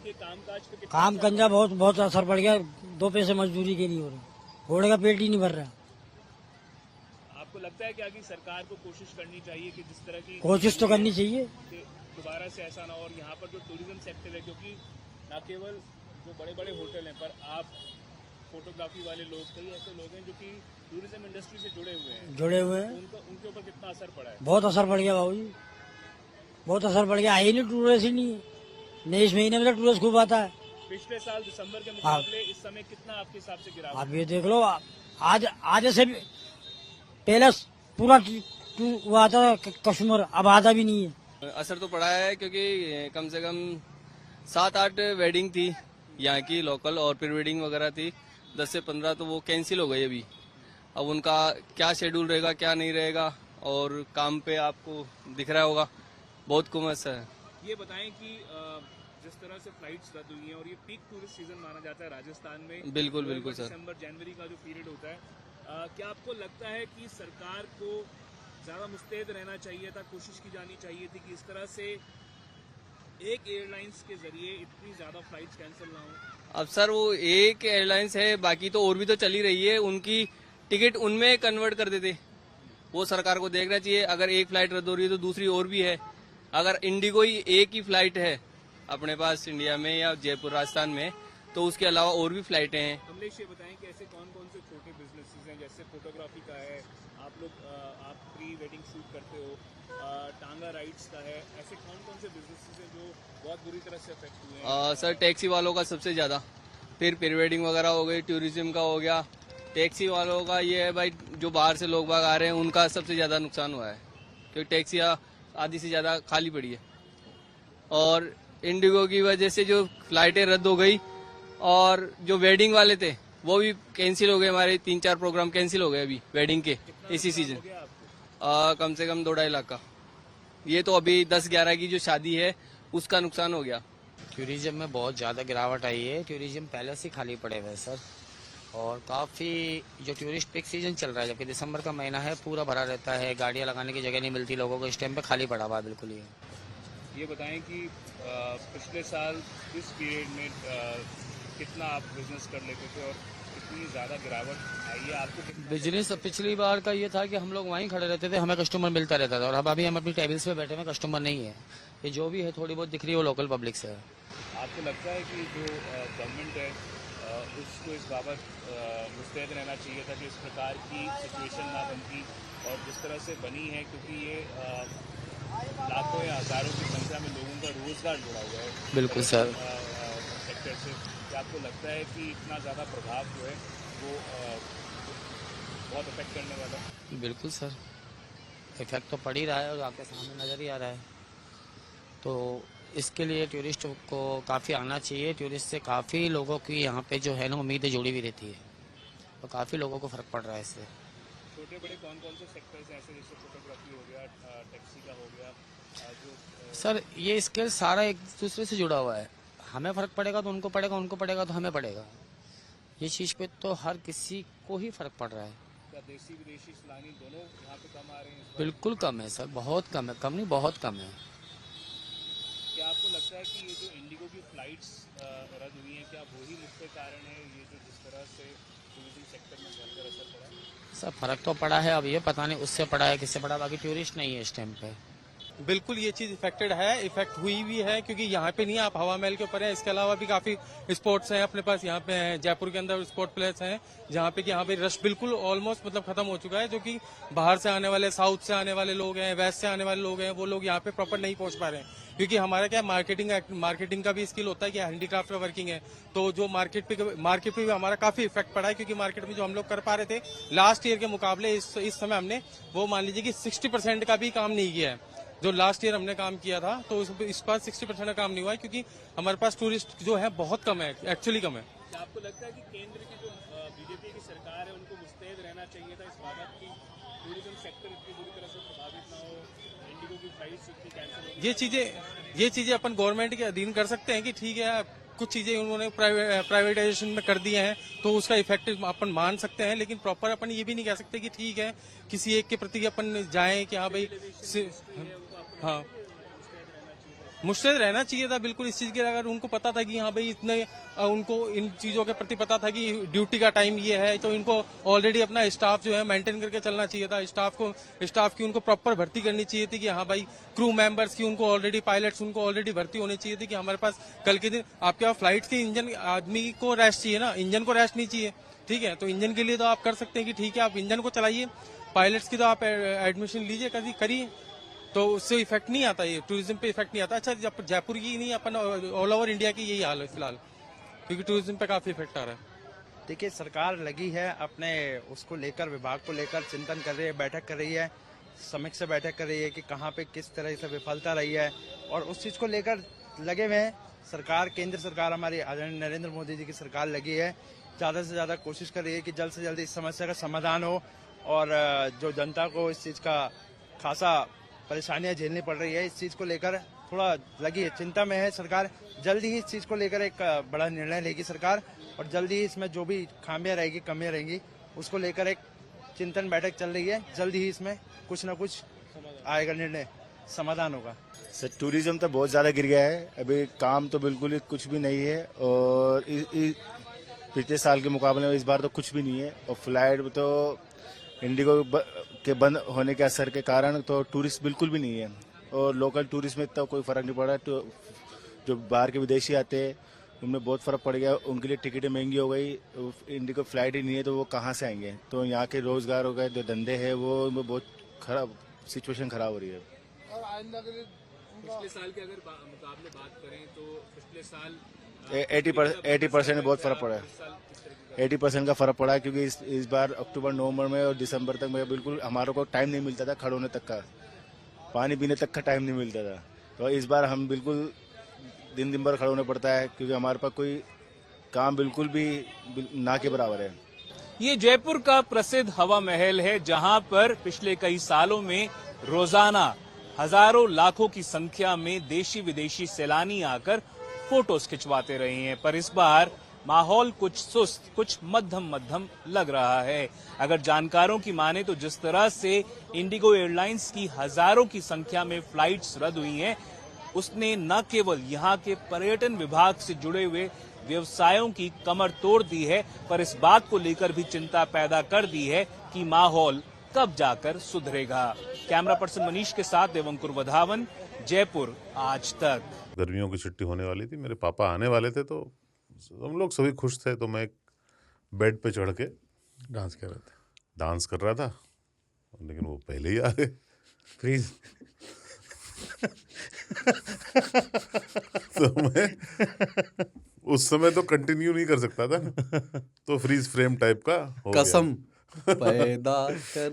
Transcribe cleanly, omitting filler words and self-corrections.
आपके कामकाज पे कितना काम कंजा बहुत बहुत असर पड़ गया। 2 पैसे मजदूरी के नहीं हो रहे, घोड़े का पेट ही नहीं भर रहा। आपको लगता है कि आगे सरकार को कोशिश करनी चाहिए कि जिस तरह की कोशिश तो करनी चाहिए। दोबारा से ऐसा ना हो, और यहाँ पर जो टूरिज्म सेक्टर है, क्योंकि न केवल जो बड़े बड़े होटल हैं, पर आप फोटोग्राफी वाले लोग, कई ऐसे लोग हैं जो कि टूरिज्म इंडस्ट्री से जुड़े हुए हैं, उनके ऊपर कितना असर पड़ा है? बहुत असर पड़ गया बाबू जी, बहुत असर पड़ गया। आई नहीं टूरिस्ट ही नहीं, नहीं इस महीने में तो टूरिस्ट खूब आता है। पिछले साल दिसंबर के मुकाबले इस समय कितना आपके हिसाब से गिरा? आप ये देख लो, आज से पहले पूरा हुआ था कस्टमर, अब आधा भी नहीं है। असर तो पड़ा है, क्योंकि कम से कम 7-8 वेडिंग थी यहाँ की लोकल, और प्री वेडिंग वगैरह थी 10 से 15, तो वो कैंसिल हो गई अभी। अब उनका क्या शेड्यूल रहेगा, क्या नहीं रहेगा, और काम पे आपको दिख रहा होगा बहुत कम असर है। ये बताएं कि जिस तरह से फ्लाइट्स रद्द हुई हैं, और ये पीक टूरिस्ट सीजन माना जाता है राजस्थान में, बिल्कुल बिल्कुल सर। दिसंबर जनवरी का जो पीरियड होता है, क्या आपको लगता है कि सरकार को ज्यादा मुस्तैद रहना चाहिए था, कोशिश की जानी चाहिए थी कि इस तरह से एक एयरलाइंस के जरिए इतनी ज्यादा फ्लाइट्स कैंसिल ना हो? अब सर वो एक एयरलाइंस है, बाकी तो और भी तो चली रही है, उनकी टिकट उनमें कन्वर्ट कर देते, वो सरकार को देखना चाहिए। अगर एक फ्लाइट रद्द हो रही है तो दूसरी और भी है। अगर इंडिगो ही एक ही फ्लाइट है अपने पास इंडिया में या जयपुर राजस्थान में, तो उसके अलावा और भी फ्लाइटें हैं। कमलेश, ये बताएं कि ऐसे कौन कौन से छोटे बिजनेसेस हैं, जैसे फोटोग्राफी का है, आप प्री वेडिंग शूट करते हो, टांगा राइड्स का है, ऐसे कौन कौन से बिजनेसेस हैं जो बहुत बुरी तरह से अफेक्ट हुए हैं? सर टैक्सी वालों का सबसे ज्यादा, फिर प्री वेडिंग वगैरह हो गई, टूरिज्म का हो गया। टैक्सी वालों का ये है भाई, जो बाहर से लोग बाग आ रहे हैं उनका सबसे ज्यादा नुकसान हुआ है, क्योंकि टैक्सियाँ आधी से ज्यादा खाली पड़ी है। और इंडिगो की वजह से जो फ्लाइटें रद्द हो गई, और जो वेडिंग वाले थे वो भी कैंसिल हो गए। हमारे 3-4 प्रोग्राम कैंसिल हो गए अभी वेडिंग के इसी सीजन। कम से कम 2-2.5 लाख का। ये तो अभी 10-11 की जो शादी है उसका नुकसान हो गया। टूरिज्म में बहुत ज़्यादा गिरावट आई है। टूरिज्म पहले से खाली पड़े हुए हैं सर, और काफ़ी जो टूरिस्ट पिक सीजन चल रहा है, जबकि दिसंबर का महीना है, पूरा भरा रहता है, गाड़ियाँ लगाने की जगह नहीं मिलती लोगों को, इस टाइम पे खाली पड़ा हुआ है बिल्कुल ही। ये बताएं कि पिछले साल इस पीरियड में कितना आप बिजनेस कर लेते थे, और कितनी ज़्यादा गिरावट आई है आपको? बिजनेस पिछली बार का ये था कि हम लोग वहीं खड़े रहते थे, हमें कस्टमर मिलता रहता था, और अब अभी हम अपनी टेबल्स पे बैठे हुए, कस्टमर नहीं है। ये जो भी है थोड़ी बहुत दिख रही है वो लोकल पब्लिक से है। आपको लगता है कि जो गवर्नमेंट है उसको इस बाबत मुस्तैद रहना चाहिए था कि इस प्रकार की सिचुएशन ना बनती, और जिस तरह से बनी है, क्योंकि ये लाखों या हजारों की संख्या में लोगों का रोजगार जुड़ा हुआ है बिल्कुल सर। सेक्टर से, क्या आपको लगता है कि इतना ज़्यादा प्रभाव जो है वो बहुत इफेक्ट करने वाला है? बिल्कुल सर, इफेक्ट तो पड़ ही रहा है और आपके सामने नज़र ही आ रहा है। तो इसके लिए टूरिस्ट को काफ़ी आना चाहिए। टूरिस्ट से काफ़ी लोगों की यहाँ पे जो है ना उम्मीदें जुड़ी हुई रहती है, तो काफ़ी लोगों को फ़र्क पड़ रहा है इससे। छोटे बड़े कौन कौन से सेक्टर्स हैं ऐसे, जैसे फोटोग्राफी हो गया, टैक्सी का हो गया, जो सर ये स्केल सारा एक दूसरे से जुड़ा हुआ है। हमें फ़र्क पड़ेगा तो उनको पड़ेगा, उनको पड़ेगा तो हमें पड़ेगा। ये चीज़ पे तो हर किसी को ही फ़र्क पड़ रहा है। क्या देसी विदेशी सैलानी दोनों यहाँ पे कम आ रहे हैं? बिल्कुल कम है सर, बहुत कम है, कम नहीं बहुत कम है। क्या आपको लगता है कि ये जो इंडिगो की फ्लाइट्स रद्द हुई हैं, क्या वही मुख्य कारण है, ये जो जिस तरह से टूरिज्म सेक्टर में भयंकर असर पड़ा है? सर फ़र्क तो पड़ा है, अब ये पता नहीं उससे पड़ा है किससे पड़ा, बाकी टूरिस्ट नहीं है इस टाइम पे। बिल्कुल ये चीज इफेक्टेड है, इफेक्ट हुई भी है, क्योंकि यहाँ पे नहीं, आप हवा महल के ऊपर है। इसके अलावा भी काफी स्पोर्ट्स हैं अपने पास, यहाँ पे हैं जयपुर के अंदर स्पोर्ट प्लेस हैं, जहाँ पे कि यहाँ पे रश बिल्कुल ऑलमोस्ट मतलब खत्म हो चुका है। जो कि बाहर से आने वाले, साउथ से आने वाले लोग हैं, वेस्ट से आने वाले लोग हैं, वो लोग यहाँ पे प्रॉपर नहीं पहुंच पा रहे हैं, क्योंकि हमारा क्या मार्केटिंग का भी स्किल होता है कि हैंडीक्राफ्ट का वर्किंग है। तो जो मार्केट पे भी हमारा काफी इफेक्ट पड़ा है, क्योंकि मार्केट में जो हम लोग कर पा रहे थे लास्ट ईयर के मुकाबले इस समय हमने वो मान लीजिए कि 60% का भी काम नहीं किया है। जो लास्ट ईयर हमने काम किया था, तो इस बार 60% का काम नहीं हुआ है, क्योंकि हमारे पास टूरिस्ट जो है बहुत कम है, एक्चुअली कम है। क्या आपको लगता है कि केंद्र की जो बीजेपी की सरकार है उनको मुस्तैद रहना चाहिए था इस बात की टूरिज्म सेक्टर इतनी बुरी तरह से प्रभावित ना हो, इंडिगो की फ्लाइट्स इतनी कैंसिल हो? ये चीजें अपन गवर्नमेंट के अधीन कर सकते हैं कि ठीक है कुछ चीजें उन्होंने प्राइवेटाइजेशन में कर दिए हैं, तो उसका इफेक्ट अपन मान सकते हैं, लेकिन प्रॉपर अपन ये भी नहीं कह सकते कि ठीक है किसी एक के प्रति अपन जाएं कि हाँ भाई हाँ मुश्किल रहना चाहिए था बिल्कुल इस चीज के। अगर उनको पता था कि हाँ भाई इतने उनको इन चीजों के प्रति पता था कि ड्यूटी का टाइम ये है, तो इनको ऑलरेडी अपना स्टाफ जो है मेंटेन करके चलना चाहिए था। स्टाफ की उनको प्रॉपर भर्ती करनी चाहिए थी कि हाँ भाई क्रू मेंबर्स की उनको ऑलरेडी, पायलट्स उनको ऑलरेडी भर्ती होनी चाहिए थी कि हमारे पास कल के दिन आपके पास फ्लाइट के इंजन, आदमी को रेस्ट चाहिए ना, इंजन को रेस्ट नहीं चाहिए। ठीक है, तो इंजन के लिए तो आप कर सकते हैं कि ठीक है आप इंजन को चलाइए, पायलट्स की तो आप एडमिशन लीजिए, करिए, तो उससे इफेक्ट नहीं आता, ये टूरिज्म पे इफेक्ट नहीं आता। अच्छा जयपुर की नहीं, अपन ऑल ओवर इंडिया की यही हाल है फिलहाल, क्योंकि टूरिज्म पे काफी इफेक्ट आ रहा है। देखिए सरकार लगी है अपने उसको लेकर, विभाग को लेकर चिंतन कर रही है, बैठक कर रही है, समीक्षा बैठक कर रही है कि कहाँ पे किस तरह से विफलता रही है, और उस चीज को लेकर लगे हुए हैं। सरकार, केंद्र सरकार हमारी आदरणीय नरेंद्र मोदी जी की सरकार लगी है, ज्यादा से ज्यादा कोशिश कर रही है कि जल्द से जल्द इस समस्या का समाधान हो, और जो जनता को इस चीज का खासा परेशानियां झेलनी पड़ रही है, इस चीज को लेकर थोड़ा लगी है, चिंता में है सरकार। जल्दी ही इस चीज को लेकर एक बड़ा निर्णय लेगी सरकार, और जल्दी ही इसमें जो भी खामियां रहेगी, कमियां रहेंगी, उसको लेकर एक चिंतन बैठक चल रही है। जल्दी ही इसमें कुछ न कुछ आएगा, निर्णय, समाधान होगा। सर टूरिज्म तो बहुत ज़्यादा गिर गया है, अभी काम तो बिल्कुल ही कुछ भी नहीं है, और पिछले साल के मुकाबले में इस बार तो कुछ भी नहीं है। और फ्लाइट तो इंडिगो के बंद होने के असर के कारण तो टूरिस्ट बिल्कुल भी नहीं है, और लोकल टूरिस्ट में तो कोई फर्क नहीं पड़ा। तो जो बाहर के विदेशी आते हैं उनमें बहुत फर्क पड़ गया, उनके लिए टिकटें महंगी हो गई, इंडिगो फ्लाइट ही नहीं है तो वो कहाँ से आएंगे। तो यहाँ के रोजगार हो गए, जो धंधे हैं वो बहुत खराब, सिचुएशन खराब हो रही है। पिछले साल के अगर मुकाबले बात करें तो पिछले साल 80% में बहुत फर्क पड़ा है, 80% का फर्क पड़ा है, क्योंकि इस बार अक्टूबर नवंबर में और दिसंबर तक में बिल्कुल हमारे को टाइम नहीं मिलता था खड़े होने तक का, पानी पीने तक का टाइम नहीं मिलता था। तो इस बार हम बिल्कुल दिन भर खड़े होने पड़ता है, क्योंकि हमारे पास कोई काम बिल्कुल भी ना के बराबर है। ये जयपुर का प्रसिद्ध हवा महल है, जहां पर पिछले कई सालों में रोजाना हजारों लाखों की संख्या में देशी विदेशी सैलानी आकर फोटोज खिंचवाते रहे हैं। पर इस बार माहौल कुछ सुस्त, कुछ मध्यम लग रहा है। अगर जानकारों की माने तो जिस तरह से इंडिगो एयरलाइंस की हजारों की संख्या में फ्लाइट्स रद्द हुई हैं, उसने न केवल यहाँ के पर्यटन विभाग से जुड़े हुए व्यवसायों की कमर तोड़ दी है, पर इस बात को लेकर भी चिंता पैदा कर दी है कि माहौल कब जाकर सुधरेगा। कैमरा पर्सन मनीष के साथ देवंकुर वधावन, जयपुर आज तक। गर्मियों की छुट्टी होने वाली थी, मेरे पापा आने वाले थे, तो हम लोग सभी खुश थे। तो मैं एक बेड पे चढ़ के डांस कर रहा था, लेकिन वो पहले ही आ गए, फ्रीज। तो मैं उस समय तो कंटिन्यू नहीं कर सकता था, तो फ्रीज फ्रेम टाइप का हो गया। कसम पैदा कर